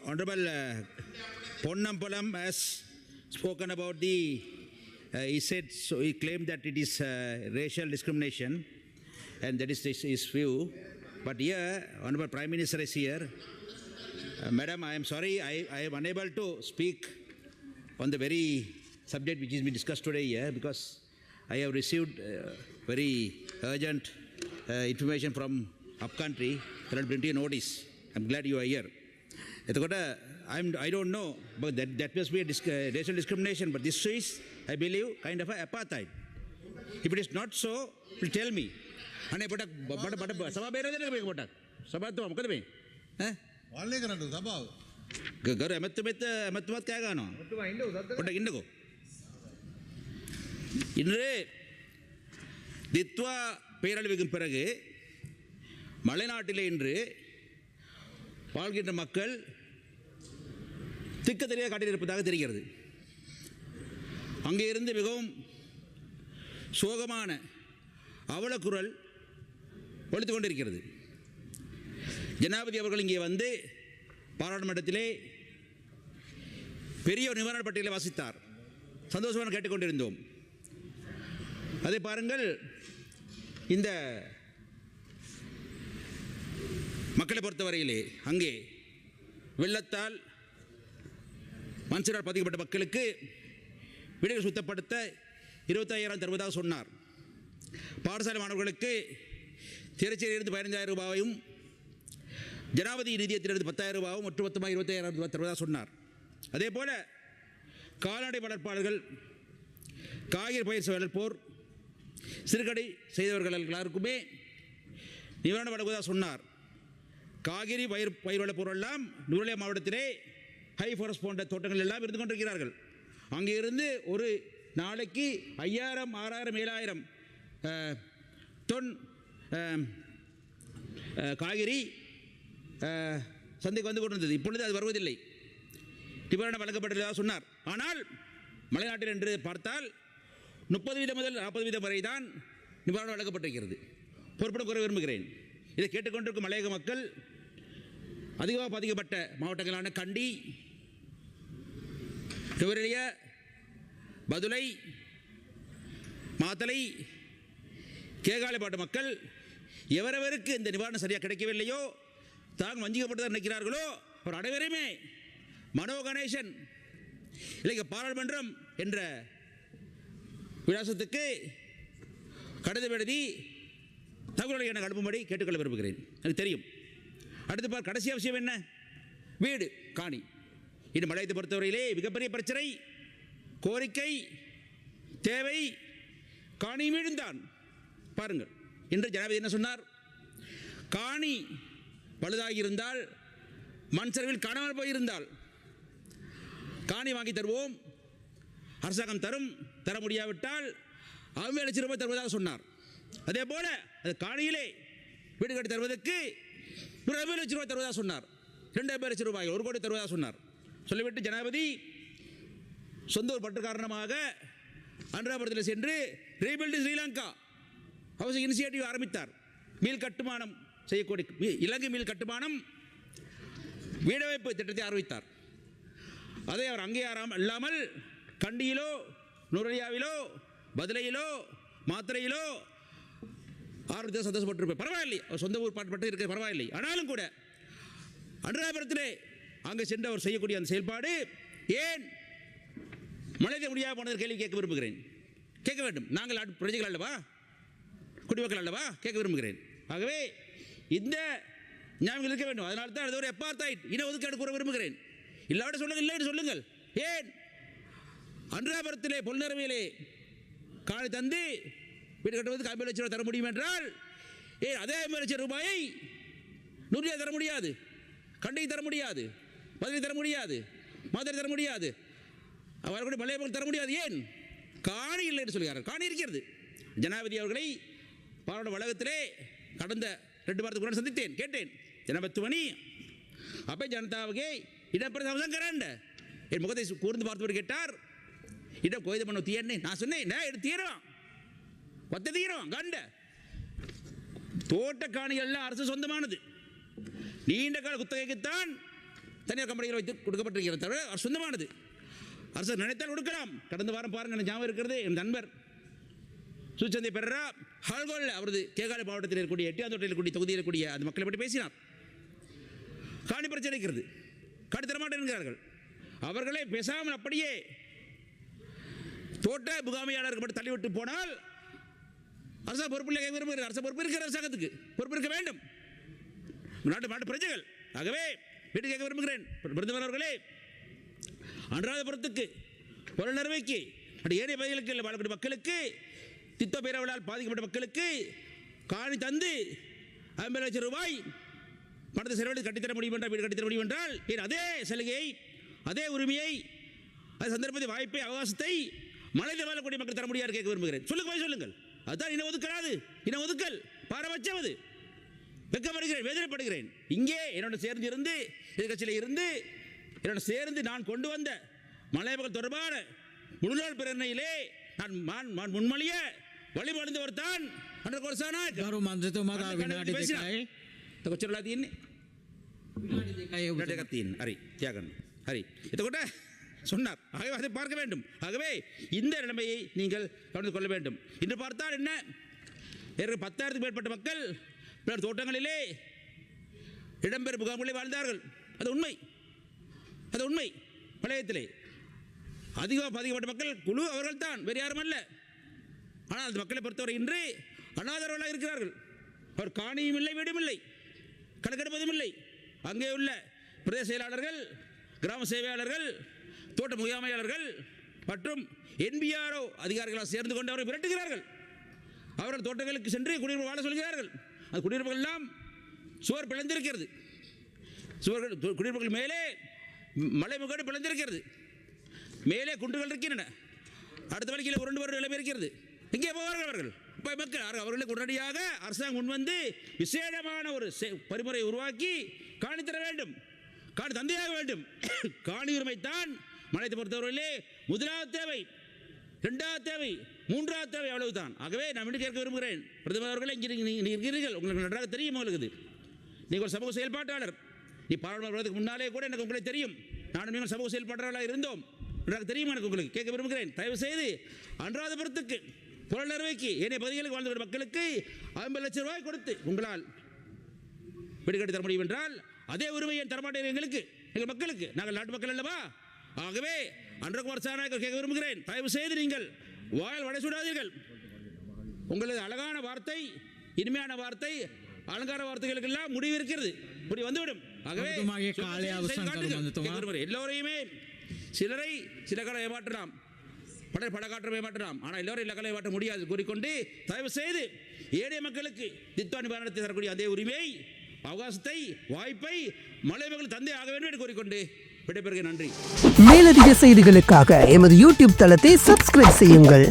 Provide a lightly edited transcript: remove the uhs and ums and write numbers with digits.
Honorable Ponnampalam has spoken about the, he said, so he claimed that it is racial discrimination, and that is his view. But here, Honorable Prime Minister is here. Madam, I am sorry, I am unable to speak on the very subject which is being discussed today here, because I have received very urgent information from upcountry that will bring to your notice. I am glad you are here. I don't know, but that must be a racial discrimination, but this is, I believe, kind of an apartheid. If it is not so, please tell me. And I Sabha Bera Potak. Sabha to Amkade. Wale Karatu, Sabha. Guru Amatumat Kagano. Potak Indigo. இன்று Ditwah பேரழிவுக்கு பிறகு மலைநாட்டிலே இன்று வாழ்கின்ற மக்கள் திக்கத்தெரியாக காட்டியிருப்பதாக தெரிகிறது. அங்கே இருந்து மிகவும் சோகமான அவலக்குரல் ஒலித்துக் கொண்டிருக்கிறது. ஜனாதிபதி அவர்கள் இங்கே வந்து பாராளுமன்றத்திலே பெரிய ஒரு நிவாரண பட்டியலை வாசித்தார். சந்தோஷமாக கேட்டுக்கொண்டிருந்தோம். அதை பாருங்கள், இந்த மக்களை பொறுத்தவரையிலே அங்கே வெள்ளத்தால் மண்சரிவால் பாதிக்கப்பட்ட மக்களுக்கு வீடுகள் சுத்தப்படுத்த 25,000 தருவதாக சொன்னார். பாடசாலை மாணவர்களுக்கு திருச்சியிலிருந்து 15,000 ரூபாயும் ஜனாதிபதி நிதியத்திலிருந்து 10,000 ரூபாயும் ஒட்டுமொத்தமாக 25,000 ரூபாய் தருவதாக சொன்னார். அதே போல கால்நடை வளர்ப்பாளர்கள், காய்கறி பயிர் வளர்ப்போர், சிறுகடை செய்தவர்கள் எல்லாருக்குமே நிவாரணம் வழங்குவதாக சொன்னார். காய்கறி பயிர் வளர்ப்போர் எல்லாம் நுவரெலியா மாவட்டத்திலே ஹை ஃபாரஸ்ட் போன்ற தோட்டங்கள் எல்லாம் இருந்து கொண்டிருக்கிறார்கள். அங்கே இருந்து ஒரு நாளைக்கு 5,000, 6,000, 7,000 தொன் காய்கறி சந்தைக்கு வந்து கொண்டிருந்தது. இப்பொழுது அது வருவதில்லை. நிவாரணம் வழங்கப்பட்டதாக சொன்னார். ஆனால் மலைநாட்டில் என்று பார்த்தால் 30% முதல் 40% வரை தான் நிவாரணம் வழங்கப்பட்டிருக்கிறது. பொறுப்பட கூற விரும்புகிறேன். இதை கேட்டுக்கொண்டிருக்கும் மலையக மக்கள் அதிகமாக பாதிக்கப்பட்ட மாவட்டங்களான கண்டி, நுவரெலியா, பதுளை, மாத்தளை, கேகாலைப்பாட்டு மக்கள் எவரவருக்கு இந்த நிவாரணம் சரியாக கிடைக்கவில்லையோ, தாங்கள் வஞ்சிக்கப்பட்டதாக நினைக்கிறார்களோ, அவர் அனைவருமே மனோ கணேசன் இல்லை பாராளுமன்றம் என்ற விலாசத்துக்கு கடிதம் எழுதி தகவல்களை எனக்கு அனுப்பும்படி கேட்டுக்கொள்ள விரும்புகிறேன். எனக்கு தெரியும். அடுத்து கடைசி அவசியம் என்ன? வீடு, காணி. இந்த மலையத்தை பொறுத்தவரையிலே மிகப்பெரிய பிரச்சனை, கோரிக்கை, தேவை காணி வீழ்ந்தான். பாருங்கள், இன்று ஜனாதிபதி என்ன சொன்னார்? காணி பழுதாகியிருந்தால், மண் சரிவில் காணாமல் போயிருந்தால் காணி வாங்கி தருவோம், அரசாங்கம் தர முடியாவிட்டால் 50,000 ரூபாய் தருவதாக சொன்னார். அதே போல அது காணியிலே வீடு கட்டி தருவதற்கு 50,000 ரூபாய் தருவதாக சொன்னார். 2,000 ரூபாய் 1 கோடி தருவதாக சொன்னார். சொல்லிவிட்டு ஜனாதிபதி சொந்த ஒரு பற்று காரணமாக அனுராபுரத்தில் சென்று ரீபில்டிங் ஸ்ரீலங்கா ஹவுசிங் இனிஷியேட்டிவ் ஆரம்பித்தார். மீள் கட்டுமானம் செய்யக்கூடிய இலங்கை மீள் கட்டுமானம் வீடமைப்பு திட்டத்தை ஆரம்பித்தார். அதை அவர் அங்கே அல்லாமல் கண்டியிலோ, நுவரெலியாவிலோ, பதுளையிலோ, மாத்திரையிலோ ஆரம்பித்து சந்தோஷப்பட்டிருப்பேன். பரவாயில்லை, அவர் சொந்த ஊர் பாட்டு இருக்க பரவாயில்லை. ஆனாலும் கூட அனுராபுரத்திலே அங்கே சென்று அவர் செய்யக்கூடிய அந்த செயல்பாடு ஏன் மனித முடியாது போனது கேள்வி கேட்க விரும்புகிறேன். கேட்க வேண்டும். நாங்கள் பிரஜைகள் அல்லவா, குடிமக்கள் அல்லவா, கேட்க விரும்புகிறேன். ஆகவே இந்த ஞாபகம் இருக்க வேண்டும். அதனால தான் அது ஒரு apartheid இன ஒதுக்கீடு கூற விரும்புகிறேன். இல்லாவிட சொல்லுங்கள், இல்லை என்று சொல்லுங்கள். ஏன் அனுராபுரத்திலே பொல்நரவிலே காணி தந்து வீடு கட்டுவதற்கு 50,000 ரூபாய் தர முடியும் என்றால், ஏன் அதே 50,000 ரூபாயை நுவரெலியா தர முடியாது, கண்டி தர முடியாது, மதுரை தர முடியாது, மதுரை தர முடியாது, அவர்களுடைய மலையர்கள் தர முடியாது? ஏன்? காணி இல்லை என்று சொல்கிறார்கள். காணி இருக்கிறது. ஜனாதிபதி அவர்களை பாராளுமன்ற வளாகத்திலே கடந்த 2 வாரத்துக்கு முன்னாடி சந்தித்தேன். கேட்டேன், ஜனபத்துவனி அப்போ ஜனதாவுக்கு இடப்பிரதம் கரண்ட என் முகத்தை கூர்ந்து பார்த்தவர் கேட்டார், இடம் கோயிது பண்ண தீயன்னு. நான் சொன்னேன், எடுத்து தீரவான், பத்து தீரவான் கண்ட தோட்ட காணிகள் அரசு சொந்தமானது. நீண்ட கால குத்தகைக்குத்தான் தனியார் கம்பெனிகள் வைத்து கொடுக்கப்பட்டிருக்கிறது தவிர அது சொந்தமானது. அரசு நினைத்தால் கொடுக்கலாம். கடந்த வாரம் பாருங்கள், எனக்கு ஞாபகம் இருக்கிறது, என் நண்பர் சுச்சந்தி பெரரா ஹால்கோல் அவரது கேகாலை மாவட்டத்தில் இருக்கக்கூடிய எட்டியாந்தோட்டையில் இருக்கக்கூடிய தொகுதியில் இருக்கக்கூடிய அந்த மக்களை பற்றி பேசினார். காணி பிரச்சனை இருக்கிறது, காணி தரமாட்டேன் என்கிறார்கள். அவர்களே பேசாமல் அப்படியே தோட்ட முகாமையாளர்கள் மட்டும் தள்ளிவிட்டு போனால் அரசு பொறுப்பில் விரும்புகிறார். அரசு பொறுப்பு இருக்கிற அரசாங்கத்துக்கு பொறுப்பு இருக்க வேண்டும், நாட்டு பிரஜைகள். ஆகவே வீட்டு கேட்க விரும்புகிறேன் பிரதமர் அவர்களே, அனுராதபுரத்துக்கு புலனறுவைக்கு ஏனைய பகுதிகளுக்கு வாழக்கூடிய மக்களுக்கு, திட்டோ பேரவளால் பாதிக்கப்பட்ட மக்களுக்கு காணி தந்து 50 லட்சம் ரூபாய் பணத்தை செலவழித்து கட்டித்தர முடியும் என்றால், வீடு கட்டித்தர முடியும் என்றால், அதே சலுகையை, அதே உரிமையை, அது சந்தர்ப்பத்தை, வாய்ப்பை, அவகாசத்தை மலையில் வாழக்கூடிய மக்கள் தர முடியாது கேட்க விரும்புகிறேன். சொல்லுங்கள். அதுதான் இன ஒதுக்கலாது, இன ஒதுக்கல் பாரபட்சம். வெக்கப்படுகிறேன், வேதனைப்படுகிறேன். இங்கே என்னோட சேர்ந்து இருந்து, எதிர்கட்சியில் இருந்து என்னோட சேர்ந்து நான் கொண்டு வந்த மலை மக்கள் தொடர்பான முழுநாள் பிரேரணையிலே நான் முன்மொழிய வழிபடுந்தவர் தான் අnder කොරසානායක. ගරු මන්ත්‍රතුමා විනාඩි 2යි. කොච්චරලා තියෙන්නේ? வினாடி 2ක් තියෙන. හරි. තියාගන්න. හරி. එතකොට சொன்னார். ஆகவே அதை பார்க்க வேண்டும். ஆகவே இந்த நிலைமையை நீங்கள் கவனித்துக் கொள்ள வேண்டும். இன்று பார்த்தால் என்ன, 10,000க்கும் மேற்பட்ட மக்கள் பின்னர் தோட்டங்களிலே இடம்பெறும் முகாம்களில் வாழ்ந்தார்கள். அது உண்மை. பழையத்திலே பாதிக்கப்பட்ட மக்கள் குழு அவர்கள் தான், வேறு யாரும் அல்ல. ஆனால் அந்த மக்களை பொறுத்தவரை இன்று அனாதரவாக இருக்கிறார்கள். அவர் காணியும் இல்லை, வீடும் இல்லை, கணக்கெடுப்பதும் இல்லை. அங்கே உள்ள பிரதேச செயலாளர்கள், கிராம சேவையாளர்கள், தோட்ட முகாமையாளர்கள் மற்றும் NBRO அதிகாரிகளாக சேர்ந்து கொண்டு அவரை விரட்டுகிறார்கள். அவர்கள் தோட்டங்களுக்கு சென்று குடியிருப்பு வாழ சொல்கிறார்கள். அந்த குடியிருப்புகள் எல்லாம் சுவர் பிளந்திருக்கிறது. குடியிருப்புகள் மேலே மலை முகடு பிளந்திருக்கிறது. மேலே குண்டுகள் இருக்கின்றன. அடுத்த வழியில் உருண்டு வரும் நிலைமை இருக்கிறது. எங்கே போவார்கள் அவர்கள்? மக்கள் அவர்களுக்கு உடனடியாக அரசாங்கம் முன்வந்து விசேடமான ஒரு பரிமுறை உருவாக்கி காணி தர வேண்டும், காணி தந்தையாக வேண்டும். காணி உரிமை தான் மலையத்தை பொறுத்தவரையிலே முதலாவது தேவை, 2வது தேவை, 3வது தேவை, அவ்வளவுதான். ஆகவே நான் மீண்டும் கேட்க விரும்புகிறேன், பிரதமர் அவர்களே, இங்கே நீங்கள் இருக்கிறீர்கள், உங்களுக்கு நன்றாக தெரியும். உங்களுக்கு நீங்கள் ஒரு சமூக செயல்பாட்டாளர். நீ பாராளுமன்றத்துக்கு முன்னாலே கூட எனக்கு உங்களை தெரியும். நானும் நீங்கள் சமூக செயல்பாட்டாளராக இருந்தோம், நன்றாக தெரியும் எனக்கு. உங்களுக்கு கேட்க விரும்புகிறேன், தயவு செய்து அனுராதபுரத்துக்கு, புலனறுவைக்கு, ஏனைய பகுதிகளுக்கு வாழ்ந்து வரும் மக்களுக்கு 50 லட்சம் ரூபாய் கொடுத்து உங்களால் வீடு கட்டி தர முடியும் என்றால், அதே உரிமையை தரமாட்டேன் எங்களுக்கு, எங்கள் மக்களுக்கு. நாங்கள் நாட்டு மக்கள் அல்லவா? ஆகவே அன்றகுமார் சாநாயக்கர் கேட்க விரும்புகிறேன், தயவு செய்து நீங்கள் வாயால் வடை சுடாதீர்கள். உங்களது அழகான வார்த்தை, இனிமையான வார்த்தை, அலங்கார வார்த்தைகளுக்கெல்லாம் முடிவு இருக்கிறது, முடிவு வந்துவிடும். ஆகவே எல்லோரையுமே சில காலம் ஏமாற்றலாம், படகாற்றம் ஏமாற்றலாம், ஆனால் எல்லோரும் எல்லா காலம் ஏமாற்ற முடியாது கூறிக்கொண்டு, தயவு செய்து ஏழை மக்களுக்கு திட்ட நிவாரணத்தை தரக்கூடிய அதே உரிமை, அவகாசத்தை, வாய்ப்பை மலை மக்கள் தந்தை ஆக வேண்டும் என்று கூறிக்கொண்டு விடைபெறுகிறேன். நன்றி. மேலதிக செய்திகளுக்காக எமது யூடியூப் தளத்தை சப்ஸ்கிரைப் செய்யுங்கள்.